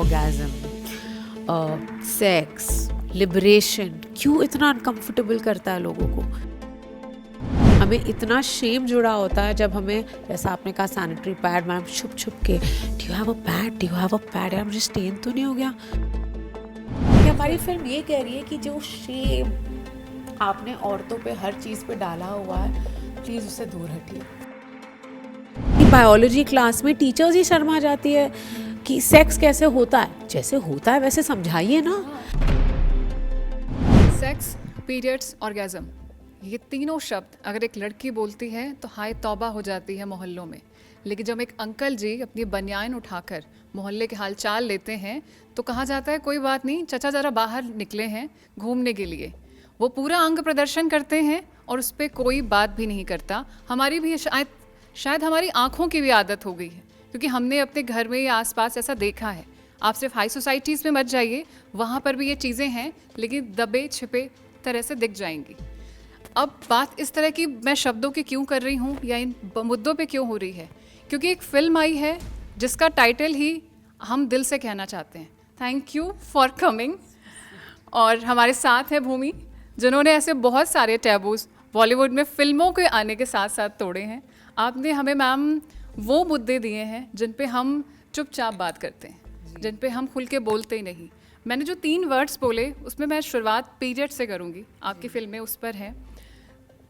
Orgasm, sex, liberation क्यों इतना uncomfortable करता है लोगों को। हमें इतना शेम जुड़ा होता है जब हमें, जैसा आपने कहा सैनिटरी पैड, मैम छुप छुप के do you have a pad, do you have a pad, यार मुझे स्टेन तो नहीं हो गया। कि हमारी फिल्म ये कह रही है कि जो शेम आपने औरतों पे हर चीज़ पे डाला हुआ है, प्लीज़ उससे दूर हटिए। बायोलॉजी क्लास में टीचर्स ही शर्मा जाती है कि सेक्स कैसे होता है, जैसे होता है वैसे समझाइए ना। सेक्स, पीरियड्स, ऑर्गेज़म, ये तीनों शब्द अगर एक लड़की बोलती है तो हाय तौबा हो जाती है मोहल्लों में। लेकिन जब एक अंकल जी अपनी बनियान उठाकर मोहल्ले के हाल चाल लेते हैं तो कहा जाता है कोई बात नहीं, चचा ज़रा बाहर निकले हैं घूमने के लिए। वो पूरा अंग प्रदर्शन करते हैं और उस पर कोई बात भी नहीं करता। हमारी भी शायद हमारी आँखों की भी आदत हो गई है, क्योंकि हमने अपने घर में या आसपास ऐसा देखा है। आप सिर्फ हाई सोसाइटीज़ में मत जाइए, वहाँ पर भी ये चीज़ें हैं, लेकिन दबे छिपे तरह से दिख जाएंगी। अब बात इस तरह की मैं शब्दों की क्यों कर रही हूँ या इन मुद्दों पे क्यों हो रही है, क्योंकि एक फ़िल्म आई है जिसका टाइटल ही हम दिल से कहना चाहते हैं, थैंक यू फॉर कमिंग। और हमारे साथ है भूमि, जिन्होंने ऐसे बहुत सारे टैबूज़ बॉलीवुड में फ़िल्मों के आने के साथ साथ तोड़े हैं। आपने हमें मैम वो मुद्दे दिए हैं जिन पे हम चुपचाप बात करते हैं, जिन पे हम खुल के बोलते ही नहीं। मैंने जो 3 वर्ड्स बोले उसमें मैं शुरुआत पीरियड से करूँगी। आपकी फिल्में उस पर हैं,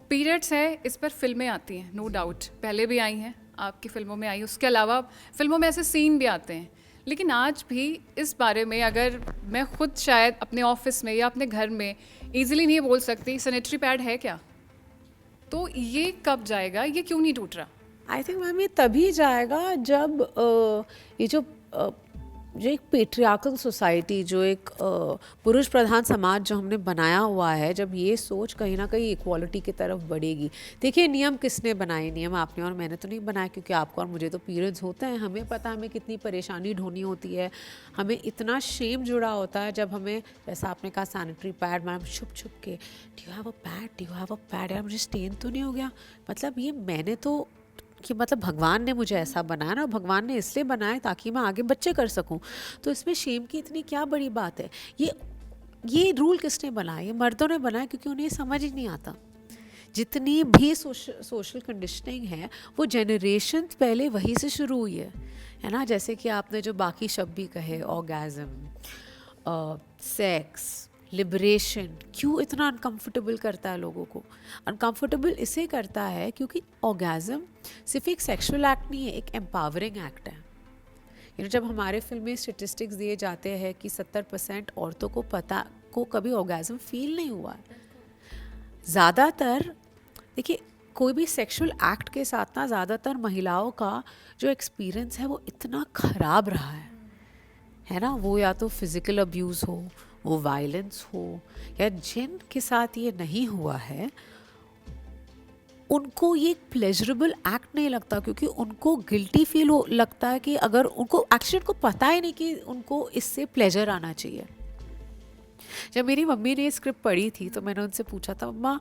पीरियड्स है, इस पर फिल्में आती हैं, नो डाउट पहले भी आई हैं, आपकी फ़िल्मों में आई। उसके अलावा फ़िल्मों में ऐसे सीन भी आते हैं। लेकिन आज भी इस बारे में अगर मैं खुद शायद अपने ऑफिस में या अपने घर में ईजिली नहीं बोल सकती सैनिटरी पैड है क्या, तो ये कब जाएगा, ये क्यों नहीं टूट रहा? आई थिंक मैम ये तभी जाएगा जब ये जो एक पेट्रियार्कल सोसाइटी, जो एक पुरुष प्रधान समाज जो हमने बनाया हुआ है, जब ये सोच कहीं ना कहीं इक्वालिटी की तरफ बढ़ेगी। देखिए नियम किसने बनाए, नियम आपने और मैंने तो नहीं बनाया, क्योंकि आपको और मुझे तो पीरियड्स होते हैं, हमें पता है हमें कितनी परेशानी ढोनी होती है। हमें इतना शेम जुड़ा होता है जब हमें, जैसा आपने कहा सैनिटरी पैड, मैम छुप छुप के do you have a pad, do you have a pad, यार मुझे स्टेन तो नहीं हो गया। मतलब ये मैंने तो कि मतलब भगवान ने मुझे ऐसा बनाया ना, भगवान ने इसलिए बनाया ताकि मैं आगे बच्चे कर सकूं। तो इसमें शेम की इतनी क्या बड़ी बात है। ये रूल किसने बनाया? ये मर्दों ने बनाया, क्योंकि उन्हें समझ ही नहीं आता। जितनी भी सोशल कंडीशनिंग है वो जनरेशन पहले वहीं से शुरू हुई है ना। जैसे कि आपने जो बाकी शब्द भी कहे, ऑर्गेज़म, सेक्स, लिबरेशन क्यों इतना अनकंफर्टेबल करता है लोगों को। अनकंफर्टेबल इसे करता है क्योंकि ऑर्गेज़म सिर्फ एक सेक्सुअल एक्ट नहीं है, एक एम्पावरिंग एक्ट है। जब हमारे फिल्म में स्टेटिस्टिक्स दिए जाते हैं कि 70% औरतों को कभी ऑर्गेज़म फील नहीं हुआ है। ज़्यादातर देखिए कोई भी सेक्सुअल एक्ट के साथ ना, ज़्यादातर महिलाओं का जो एक्सपीरियंस है वो इतना ख़राब रहा है ना। वो या तो फिज़िकल अब्यूज़ हो, वो वायलेंस हो, या जिन के साथ ये नहीं हुआ है उनको ये एक प्लेजरेबल एक्ट नहीं लगता, क्योंकि उनको गिल्टी फील लगता है कि अगर उनको एक्चुअली को पता ही नहीं कि उनको इससे प्लेजर आना चाहिए। जब मेरी मम्मी ने स्क्रिप्ट पढ़ी थी तो मैंने उनसे पूछा था, मम्मा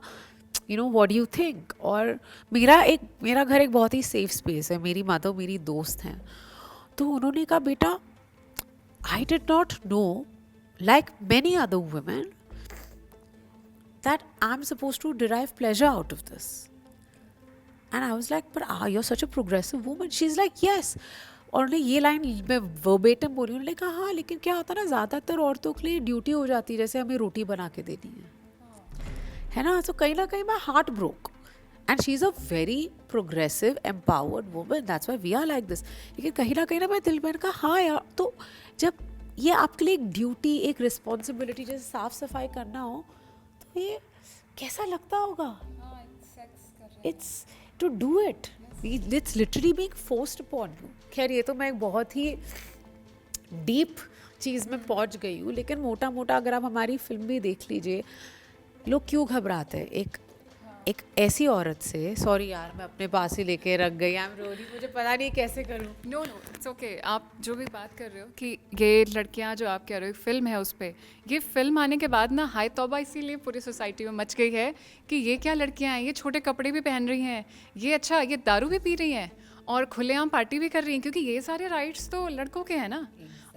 व्हाट डू यू थिंक। और मेरा घर एक बहुत ही सेफ स्पेस है, मेरी माता मेरी दोस्त हैं। तो उन्होंने कहा, बेटा I did not know like many other women that I'm supposed to derive pleasure out of this. And I was like, but you're such a progressive woman. She's like, yes. और उन्हें ये लाइन मैं verbatim बोली, उन्होंने कहा हाँ, लेकिन क्या होता है ना, ज़्यादातर औरतों के लिए ड्यूटी हो जाती है, जैसे हमें रोटी बना के देनी है ना। तो कहीं ना कहीं मैं heart broke, and she is a very progressive empowered woman, that's why we are like this. लेकिन कहीं ना मैं दिल में कहा हाँ यार, तो जब ये आपके लिए एक ड्यूटी, एक रिस्पॉन्सिबिलिटी, जैसे साफ सफाई करना हो, तो ये कैसा लगता होगा। It's to do it, it's literally being forced upon you. खैर ये तो मैं एक बहुत ही डीप चीज़ में पहुंच गई हूँ, लेकिन मोटा मोटा अगर आप हमारी फिल्म भी देख लीजिए, लोग क्यों घबराते हैं एक ऐसी औरत से। सॉरी यार, मैं अपने पास ही लेके रख गई, आई एम रोली, मुझे पता नहीं कैसे करूँ। No it's okay. आप जो भी बात कर रहे हो कि ये लड़कियां जो आप कह रहे हो फिल्म है, उस पर ये फिल्म आने के बाद ना हाय तौबा इसीलिए पूरी सोसाइटी में मच गई है कि ये क्या लड़कियां हैं, ये छोटे कपड़े भी पहन रही हैं, ये अच्छा ये दारू भी पी रही हैं और खुलेआम पार्टी भी कर रही हैं, क्योंकि ये सारे राइट्स तो लड़कों के हैं ना।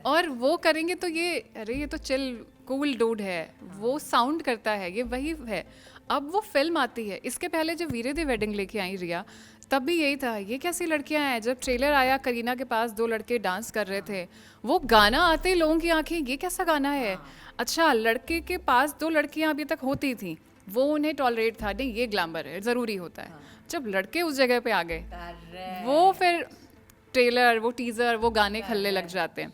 और वो करेंगे तो ये अरे ये तो चिल कूल डूड है, वो साउंड करता है, ये वही है। अब वो फिल्म आती है, इसके पहले जब वीरे दी वेडिंग लेके आई रिया, तब भी यही था, ये कैसी लड़कियां हैं। जब ट्रेलर आया करीना के पास दो लड़के डांस कर रहे थे, वो गाना आते ही लोगों की आंखें ये कैसा गाना है। अच्छा, लड़के के पास दो लड़कियां अभी तक होती थी, वो उन्हें टॉलरेट था, नहीं ये ग्लैमर है, ज़रूरी होता है। जब लड़के उस जगह पे आ गए, वो फिर ट्रेलर, वो टीज़र, वो गाने खलने लग जाते हैं।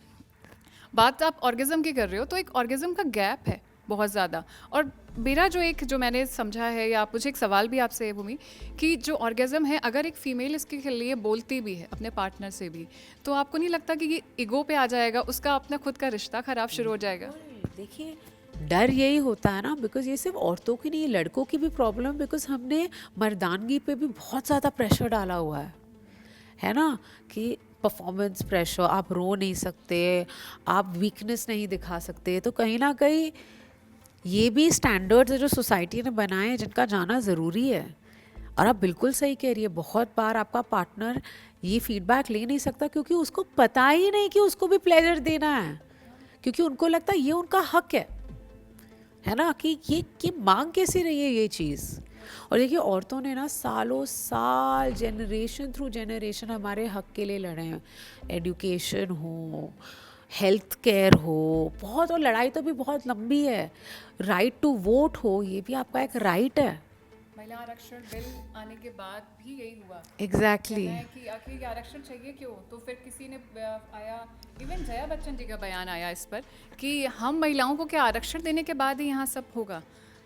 बात आप ऑर्गेज़म की कर रहे हो, तो एक ऑर्गेज़म का गैप है बहुत ज़्यादा। और मेरा जो मैंने समझा है, या मुझे एक सवाल भी आपसे है भूमि, कि जो ऑर्गेज़म है, अगर एक फ़ीमेल इसके लिए बोलती भी है अपने पार्टनर से भी, तो आपको नहीं लगता कि ये ईगो पे आ जाएगा, उसका अपना खुद का रिश्ता ख़राब शुरू हो जाएगा? देखिए, डर यही होता है ना, बिकॉज ये सिर्फ औरतों की नहीं, लड़कों की भी प्रॉब्लम, बिकॉज हमने मर्दानगी पे भी बहुत ज़्यादा प्रेशर डाला हुआ है ना, कि परफॉर्मेंस प्रेशर, आप रो नहीं सकते, आप वीकनेस नहीं दिखा सकते। तो कहीं ना कहीं ये भी स्टैंडर्ड्स जो सोसाइटी ने बनाए हैं, जिनका जाना ज़रूरी है। और आप बिल्कुल सही कह रही है, बहुत बार आपका पार्टनर ये फीडबैक ले नहीं सकता, क्योंकि उसको पता ही नहीं कि उसको भी प्लेजर देना है, क्योंकि उनको लगता है ये उनका हक है ना, कि ये मांग कैसे रही है ये चीज़। और देखिए, औरतों ने ना सालों साल, जनरेशन थ्रू जनरेशन हमारे हक के लिए लड़े हैं। एजुकेशन हो, हेल्थ केयर हो, बहुत, और लड़ाई तो भी बहुत लंबी है। राइट टू वोट हो, ये भी आपका एक राइट है। महिला आरक्षण बिल आने के बाद भी यही हुआ। एग्जैक्टली कहना है कि आखिर ये आरक्षण चाहिए क्यों, तो फिर किसी ने आया, इवन जया बच्चन जी का बयान आया इस पर, कि हम महिलाओं को क्या आरक्षण देने के बाद ही यहाँ सब होगा।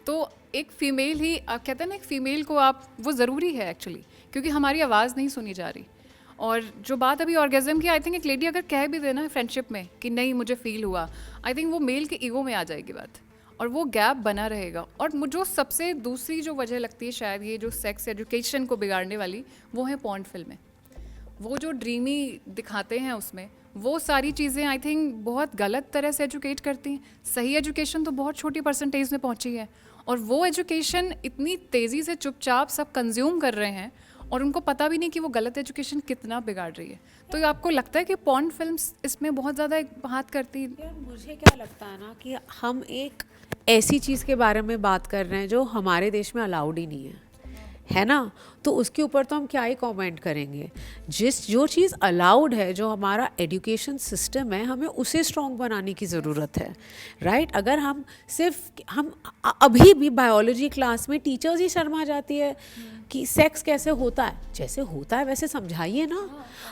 तो एक फ़ीमेल ही, कहते हैं ना, एक फ़ीमेल को आप, वो ज़रूरी है एक्चुअली, क्योंकि हमारी आवाज़ नहीं सुनी जा रही। और जो बात अभी ऑर्गेज़म की, आई थिंक एक लेडी अगर कह भी देना फ्रेंडशिप में कि नहीं मुझे फ़ील हुआ, आई थिंक वो मेल के ईगो में आ जाएगी बात, और वो गैप बना रहेगा। और मुझे सबसे दूसरी जो वजह लगती है शायद, ये जो सेक्स एजुकेशन को बिगाड़ने वाली, वो है पॉर्न फिल्में। वो जो ड्रीमी दिखाते हैं उसमें, वो सारी चीज़ें आई थिंक बहुत गलत तरह से एजुकेट करती हैं। सही एजुकेशन तो बहुत छोटी परसेंटेज में पहुंची है, और वो एजुकेशन इतनी तेज़ी से चुपचाप सब कंज्यूम कर रहे हैं, और उनको पता भी नहीं कि वो गलत एजुकेशन कितना बिगाड़ रही है। तो आपको लगता है कि पॉर्न फिल्म्स इसमें बहुत ज़्यादा हाथ करती हैं? यार, मुझे क्या लगता है ना, कि हम एक ऐसी चीज़ के बारे में बात कर रहे हैं जो हमारे देश में अलाउड ही नहीं है ना, तो उसके ऊपर तो हम क्या ही कमेंट करेंगे। जो चीज़ अलाउड है, जो हमारा एजुकेशन सिस्टम है, हमें उसे स्ट्रॉन्ग बनाने की ज़रूरत है, राइट। अगर हम अभी भी बायोलॉजी क्लास में टीचर्स ही शर्मा जाती है कि सेक्स कैसे होता है, जैसे होता है वैसे समझाइए ना।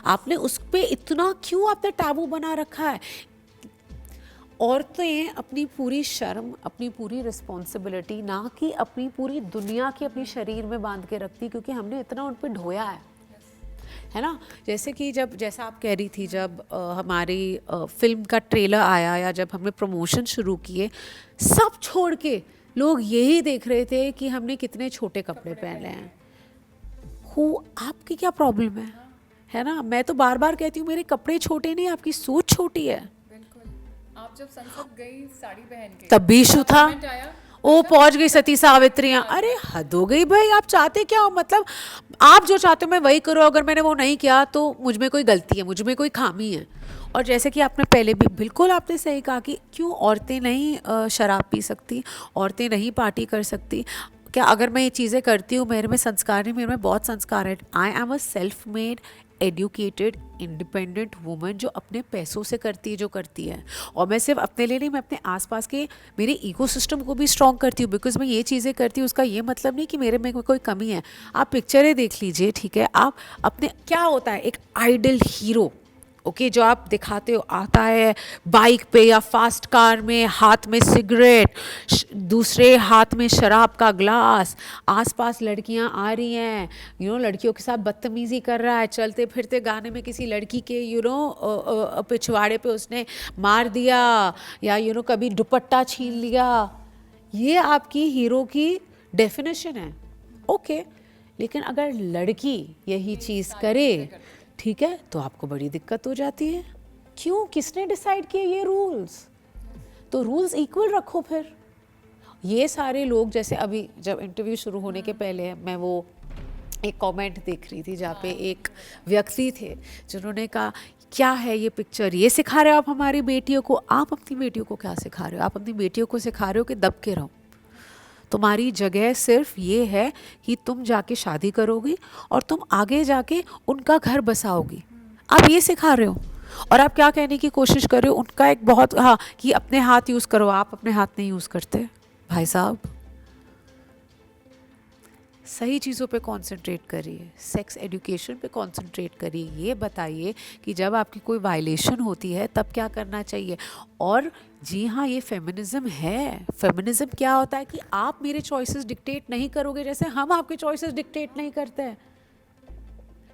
आपने उस पर इतना क्यों आपने टैबू बना रखा है। औरतें अपनी पूरी शर्म, अपनी पूरी रिस्पॉन्सिबिलिटी, ना कि अपनी पूरी दुनिया की अपनी शरीर में बांध के रखती, क्योंकि हमने इतना उन पर ढोया है ना। जैसे कि जैसा आप कह रही थी, जब हमारी फिल्म का ट्रेलर आया, या जब हमने प्रमोशन शुरू किए, सब छोड़ के लोग यही देख रहे थे कि हमने कितने छोटे कपड़े पहने हैं। आपकी क्या प्रॉब्लम है ना। मैं तो बार बार कहती हूँ, मेरे कपड़े छोटे नहीं, आपकी सोच छोटी है। आप जब संसद गई साड़ी पहन के, तब भी इशू था, ओ पहुंच गई सती सावित्रियां। अरे हद हो गई भाई, आप चाहते क्या हो, मतलब आप जो चाहते हो मैं वही करो, अगर मैंने वो नहीं किया तो मुझ में कोई गलती है, मुझ में कोई खामी है। और जैसे कि आपने पहले भी बिल्कुल आपने सही कहा कि क्यों औरतें नहीं शराब पी सकती, औरतें नहीं पार्टी कर सकती क्या। अगर मैं ये चीज़ें करती हूँ, मेरे में संस्कार नहीं, मेरे में बहुत संस्कार है। I am a self made educated independent woman, जो अपने पैसों से करती है जो करती है। और मैं सिर्फ अपने लिए नहीं, मैं अपने आसपास के मेरे इकोसिस्टम को भी स्ट्रॉन्ग करती हूँ, बिकॉज मैं ये चीज़ें करती हूँ। उसका ये मतलब नहीं कि मेरे में कोई कमी है। आप पिक्चरें देख लीजिए, ठीक है, आप अपने, क्या होता है एक आइडल हीरो, ओके, जो आप दिखाते हो, आता है बाइक पे या फास्ट कार में, हाथ में सिगरेट, दूसरे हाथ में शराब का ग्लास, आसपास लड़कियां आ रही हैं, लड़कियों के साथ बदतमीजी कर रहा है, चलते फिरते गाने में किसी लड़की के पिछवाड़े पे उसने मार दिया, या कभी दुपट्टा छीन लिया। ये आपकी हीरो की डेफिनेशन है, ओके। लेकिन अगर लड़की यही चीज़ करे, ठीक है, तो आपको बड़ी दिक्कत हो जाती है। क्यों, किसने डिसाइड किया ये रूल्स? तो रूल्स इक्वल रखो फिर। ये सारे लोग, जैसे अभी जब इंटरव्यू शुरू होने के पहले मैं वो एक कमेंट देख रही थी, जहाँ पे एक व्यक्ति थे जिन्होंने कहा क्या है ये पिक्चर, ये सिखा रहे हो आप हमारी बेटियों को। आप अपनी बेटियों को क्या सिखा रहे हो? आप अपनी बेटियों को सिखा रहे हो कि दब के रहो, तुम्हारी जगह सिर्फ ये है कि तुम जाके शादी करोगी और तुम आगे जाके उनका घर बसाओगी। आप ये सिखा रहे हो। और आप क्या कहने की कोशिश कर रहे हो, उनका एक बहुत, हाँ, कि अपने हाथ यूज़ करो। आप अपने हाथ नहीं यूज़ करते भाई साहब। सही चीज़ों पे कंसंट्रेट करिए, सेक्स एजुकेशन पे कंसंट्रेट करिए। ये बताइए कि जब आपकी कोई वायलेशन होती है तब क्या करना चाहिए। और जी हाँ, ये फेमिनिज्म है। फेमिनिज्म क्या होता है कि आप मेरे चॉइसेस डिक्टेट नहीं करोगे जैसे हम आपके चॉइसेस डिक्टेट नहीं करते हैं।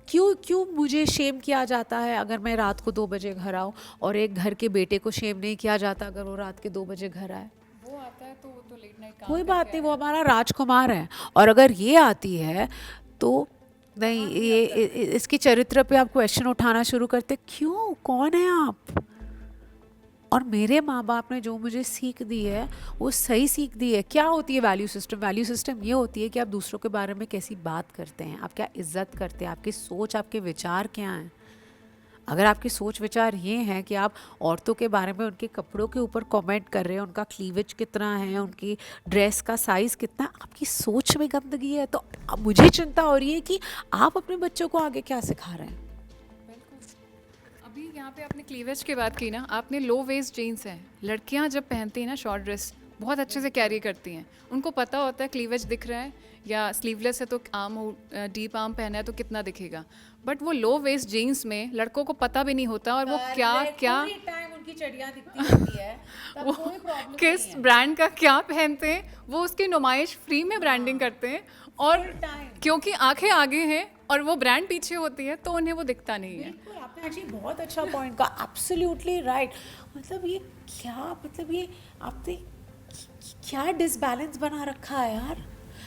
क्यों क्यों मुझे शेम किया जाता है अगर मैं रात को 2 बजे घर आऊँ, और एक घर के बेटे को शेम नहीं किया जाता अगर वो रात के 2 बजे घर आए? वो आता है तो वो तो लेट नाइट काम कोई करके बात नहीं, वो आएगा। हमारा राजकुमार है। और अगर ये आती है तो नहीं, ये इसके चरित्र पे आप क्वेश्चन उठाना शुरू करते, क्यों, कौन है आप? और मेरे माँ बाप ने जो मुझे सीख दी है वो सही सीख दी है। क्या होती है वैल्यू सिस्टम? वैल्यू सिस्टम ये होती है कि आप दूसरों के बारे में कैसी बात करते हैं, आप क्या इज्जत करते हैं, आपकी सोच, आपके विचार क्या हैं। अगर आपकी सोच विचार ये हैं कि आप औरतों के बारे में उनके कपड़ों के ऊपर कमेंट कर रहे हैं, उनका क्लीवेज कितना है, उनकी ड्रेस का साइज़ कितना है, आपकी सोच में गंदगी है, तो अब मुझे चिंता हो रही है कि आप अपने बच्चों को आगे क्या सिखा रहे हैं। अभी यहाँ पे आपने क्लीवेज की बात की ना, आपने लो वेस्ट जीन्स हैं, लड़कियाँ जब पहनती हैं ना शॉर्ट ड्रेस बहुत अच्छे से कैरी करती हैं, उनको पता होता है क्लीवेज दिख रहा है या स्लीवलेस है तो आर्म डीप आर्म पहना है तो कितना दिखेगा। बट वो लो वेस्ट जीन्स में लड़कों को पता भी नहीं होता और वो क्या क्या टाइम उनकी चढ़ियाँ दिखती रहती है, तब वो कोई प्रॉब्लम किस नहीं है। ब्रांड का क्या पहनते हैं, वो उसकी नुमाइश फ्री में ब्रांडिंग करते हैं। और क्योंकि आंखें आगे हैं और वो ब्रांड पीछे होती है तो उन्हें वो दिखता नहीं है। बिल्कुल, आपने एक्चुअली बहुत अच्छा पॉइंट कहा, एब्सोल्युटली राइट। मतलब ये क्या, मतलब ये आपने क्या डिसबैलेंस बना रखा है यार,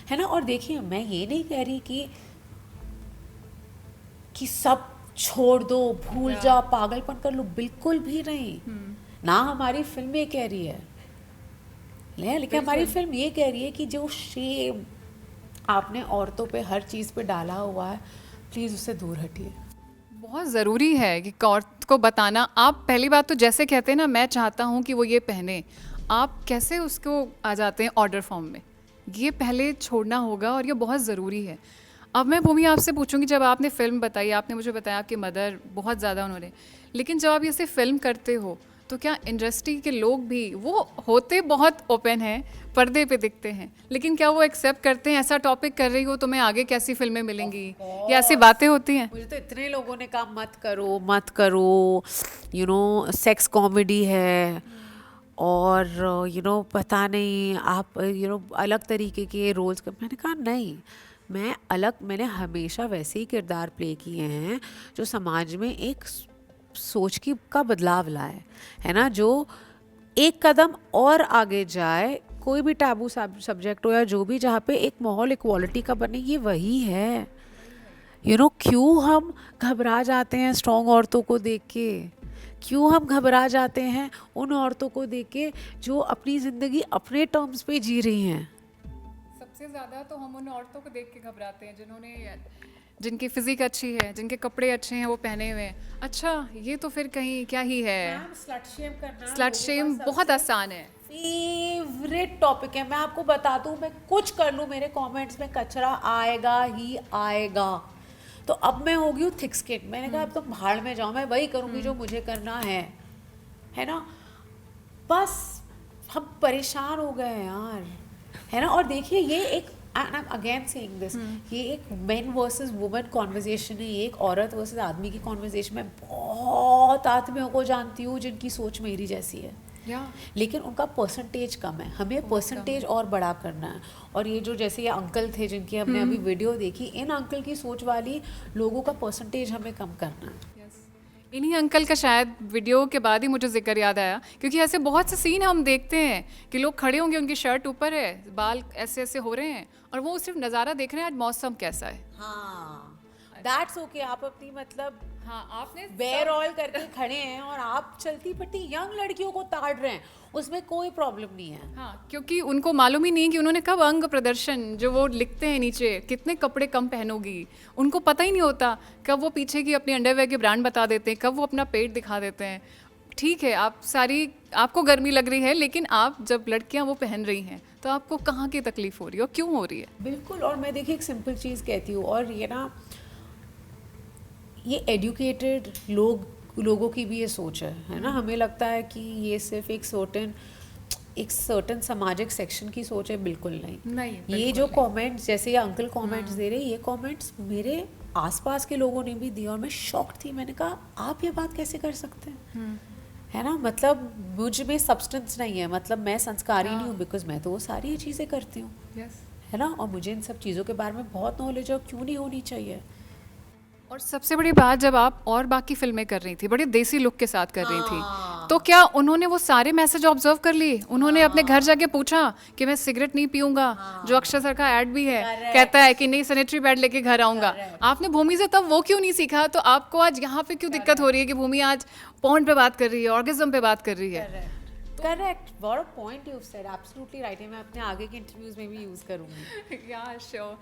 है ना। और देखिए, मैं ये नहीं कह रही कि सब छोड़ दो, भूल जाओ, पागलपन कर लो, बिल्कुल भी नहीं। ना हमारी फिल्म ये कह रही है, लेकिन हमारी फिल्म ये कह रही है कि जो शेम आपने औरतों पे हर चीज़ पे डाला हुआ है, प्लीज़ उससे दूर हटिए। बहुत ज़रूरी है कि औरत को बताना। आप पहली बात तो जैसे कहते हैं ना, मैं चाहता हूँ कि वो ये पहने, आप कैसे उसको आ जाते हैं ऑर्डर फॉर्म में, ये पहले छोड़ना होगा और ये बहुत ज़रूरी है। अब मैं भूमि आपसे पूछूंगी, जब आपने फ़िल्म बताई, आपने मुझे बताया आपकी मदर बहुत ज़्यादा उन्होंने, लेकिन जब आप इसे फ़िल्म करते हो तो क्या इंडस्ट्री के लोग भी, वो होते बहुत ओपन हैं, पर्दे पे दिखते हैं, लेकिन क्या वो एक्सेप्ट करते हैं ऐसा टॉपिक कर रही हो तो मैं आगे कैसी फिल्में मिलेंगी, या ऐसी बातें होती हैं? मुझे तो इतने लोगों ने कहा मत करो मत करो, यू नो सेक्स कॉमेडी है, और पता नहीं आप अलग तरीके के रोल्स कर। मैंने कहा नहीं, मैंने हमेशा वैसे ही किरदार प्ले किए हैं जो समाज में एक सोच का बदलाव लाए, है ना, जो एक कदम और आगे जाए, कोई भी टैबू सब्जेक्ट हो या जो भी, जहाँ पे एक माहौल इक्वालिटी का बने, ये वही है। क्यों हम घबरा जाते हैं स्ट्रॉन्ग औरतों को देख के, क्यों हम घबरा जाते हैं उन औरतों को देख के जो अपनी ज़िंदगी अपने टर्म्स पे जी रही हैं। सबसे ज़्यादा तो हम उन औरतों को देख के घबराते हैं जिनकी फिजिक अच्छी है, जिनके कपड़े अच्छे हैं वो पहने हुए हैं। अच्छा, ये तो फिर कहीं क्या ही है, स्लट शेम बहुत आसान है। फेवरेट टॉपिक है। मैं आपको बता दूं, मैं कुछ कर लूं, मेरे कमेंट्स में कचरा आएगा ही आएगा। तो अब मैं हो गई हूँ थिक स्किन। मैंने कहा अब तुम भाड़ में जाओ, मैं वही करूँगी जो मुझे करना है ना। बस हम परेशान हो गए हैं यार, है ना। और देखिए, ये एक, and I'm again saying this, ये एक men वर्सेस वुमेन कॉन्वर्जेशन है, ये एक औरत वर्सेस आदमी की कॉन्वर्जेशन। मैं बहुत आदमियों को जानती हूँ जिनकी सोच मेरी जैसी है, लेकिन उनका परसेंटेज कम है। हमें परसेंटेज और बड़ा करना है। और ये जो, जैसे ये अंकल थे जिनकी हमने अभी वीडियो देखी, इन अंकल की सोच वाली लोगों का परसेंटेज हमें कम करना है। इन्हीं अंकल का शायद वीडियो के बाद ही मुझे जिक्र याद आया, क्योंकि ऐसे बहुत से सीन हम देखते हैं कि लोग खड़े होंगे, उनकी शर्ट ऊपर है, बाल ऐसे ऐसे हो रहे हैं और वो सिर्फ नज़ारा देख रहे हैं आज मौसम कैसा है। हाँ, दैट्स ओके। आप अपनी मतलब हाँ, आपने वेयर ऑल करके खड़े हैं और आप चलती पट्टी यंग लड़कियों को ताड़ रहे हैं, उसमें कोई प्रॉब्लम नहीं है। हाँ, क्योंकि उनको मालूम ही नहीं कि उन्होंने कब अंग प्रदर्शन जो वो लिखते हैं नीचे कितने कपड़े कम पहनोगी, उनको पता ही नहीं होता। कब वो पीछे की अपनी अंडरवेयर के ब्रांड बता देते हैं, कब वो अपना पेट दिखा देते हैं। ठीक है, आपको गर्मी लग रही है, लेकिन आप जब लड़कियां वो पहन रही हैं तो आपको कहाँ की तकलीफ हो रही है और क्यों हो रही है? बिल्कुल। और मैं देखिए एक सिंपल चीज़ कहती हूँ, और ये ना, ये एडुकेटेड लोगों की भी ये सोच है ना। हमें लगता है कि ये सिर्फ एक सर्टन सामाजिक सेक्शन की सोच है, बिल्कुल नहीं। ये जो कमेंट्स, जैसे ये अंकल कमेंट्स दे रहे, ये कमेंट्स मेरे आसपास के लोगों ने भी दिए और मैं शॉक्ड थी। मैंने कहा आप ये बात कैसे कर सकते हैं, है ना। मतलब मुझ में सब्सटेंस नहीं है, मतलब मैं संस्कारी नहीं हूँ, बिकॉज मैं तो वो सारी ये चीज़ें करती हूँ, है ना। और मुझे इन सब चीज़ों के बारे में बहुत नॉलेज है, और क्यों नहीं होनी चाहिए। और सबसे बड़ी बात, जब आप और बाकी फिल्में कर रही थी, बड़े देसी लुक के साथ कर रही थी, तो क्या उन्होंने वो सारे मैसेज ऑब्जर्व कर लिए? उन्होंने अपने घर जाके पूछा कि मैं सिगरेट नहीं पीऊंगा, जो अक्षय सर का ऐड भी है, कहता है कि नहीं सैनिटरी पैड लेके घर आऊंगा। आपने भूमि से तब वो क्यों नहीं सीखा? तो आपको आज यहाँ पे क्यों दिक्कत हो रही है कि भूमि आज पॉर्न पे बात कर रही है, ऑर्गेज्म पे बात कर रही है? Correct, what a point you said, absolutely right है। मैं अपने आगे के इंटरव्यूज में भी यूज़ करूँगी। या श्योर।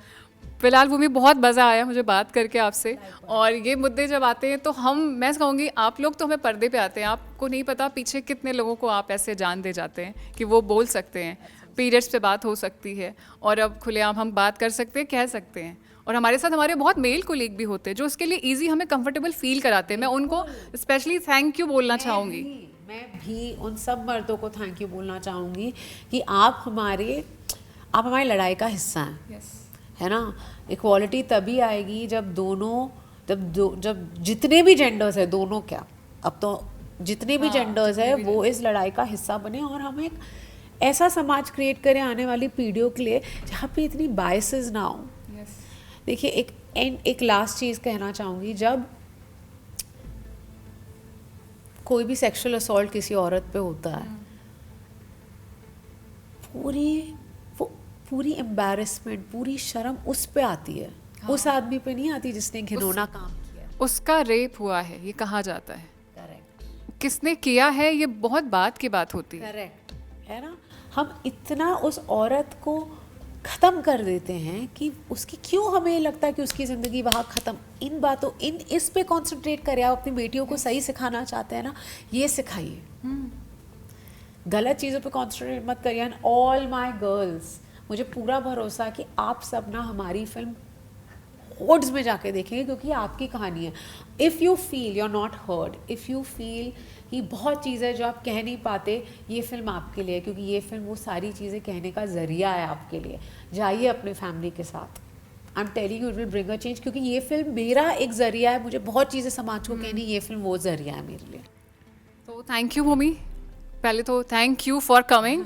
फिलहाल भूमि, बहुत मज़ा आया मुझे बात करके आपसे। और ये मुद्दे जब आते हैं तो मैं कहूँगी आप लोग तो हमें पर्दे पे आते हैं, आपको नहीं पता पीछे कितने लोगों को आप ऐसे जान दे जाते हैं कि वो बोल सकते हैं, पीरियड्स पे बात हो सकती है, और अब खुलेआम हम बात कर सकते हैं, कह सकते हैं। और हमारे साथ हमारे बहुत मेल कोलीग भी होते हैं जो उसके लिए ईजी हमें कंफर्टेबल फील कराते हैं। मैं उनको स्पेशली थैंक यू बोलना चाहूँगी। मैं भी उन सब मर्दों को थैंक यू बोलना चाहूँगी कि आप हमारी लड़ाई का हिस्सा हैं, है ना। इक्वालिटी तभी आएगी जब जब जितने भी जेंडर्स है, दोनों क्या, अब तो जितने भी जेंडर्स है वो इस लड़ाई का हिस्सा बने, और हम एक ऐसा समाज क्रिएट करें आने वाली पीढ़ियों के लिए जहाँ पे इतनी बायसेस ना हो। देखिए एक लास्ट चीज़ कहना चाहूँगी, जब कोई भी सेक्सुअल असॉल्ट किसी औरत पे होता है, पूरी एम्बैरेसमेंट, पूरी शर्म उस पे आती है, उस आदमी पे नहीं आती जिसने घिनौना काम किया। उसका रेप हुआ है ये कहा जाता है। करेक्ट। किसने किया है ये बहुत बात की बात होती है। करेक्ट, है ना। हम इतना उस औरत को ख़त्म कर देते हैं कि उसकी क्यों हमें लगता है कि उसकी ज़िंदगी वहाँ ख़त्म। इस पे कॉन्सेंट्रेट करें। आप अपनी बेटियों को सही सिखाना चाहते हैं ना, ये सिखाइए, गलत चीज़ों पे कॉन्सेंट्रेट मत करिए। एंड ऑल माई गर्ल्स, मुझे पूरा भरोसा कि आप सब ना हमारी फिल्म होड्स में जाके देखेंगे, क्योंकि आपकी कहानी है। If you feel you are not heard, if you feel कि बहुत चीज़ें जो आप कह नहीं पाते, ये फिल्म आपके लिए है, क्योंकि ये फिल्म वो सारी चीज़ें कहने का ज़रिया है आपके लिए। जाइए अपने फैमिली के साथ, I am telling you it will bring a change, क्योंकि ये फिल्म मेरा एक ज़रिया है, मुझे बहुत चीज़ें समाज को कहनी, ये फिल्म वो ज़रिया है मेरे लिए। तो थैंक यू भूमि, पहले तो थैंक यू फॉर कमिंग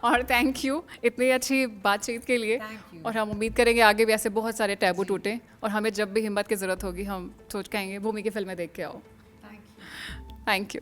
और थैंक यू इतनी अच्छी बातचीत के लिए। और हम उम्मीद करेंगे आगे भी ऐसे बहुत सारे टैबू टूटे, और हमें जब भी हिम्मत की ज़रूरत होगी हम सोच कहेंगे भूमि की फिल्में देख के आओ। Thank you.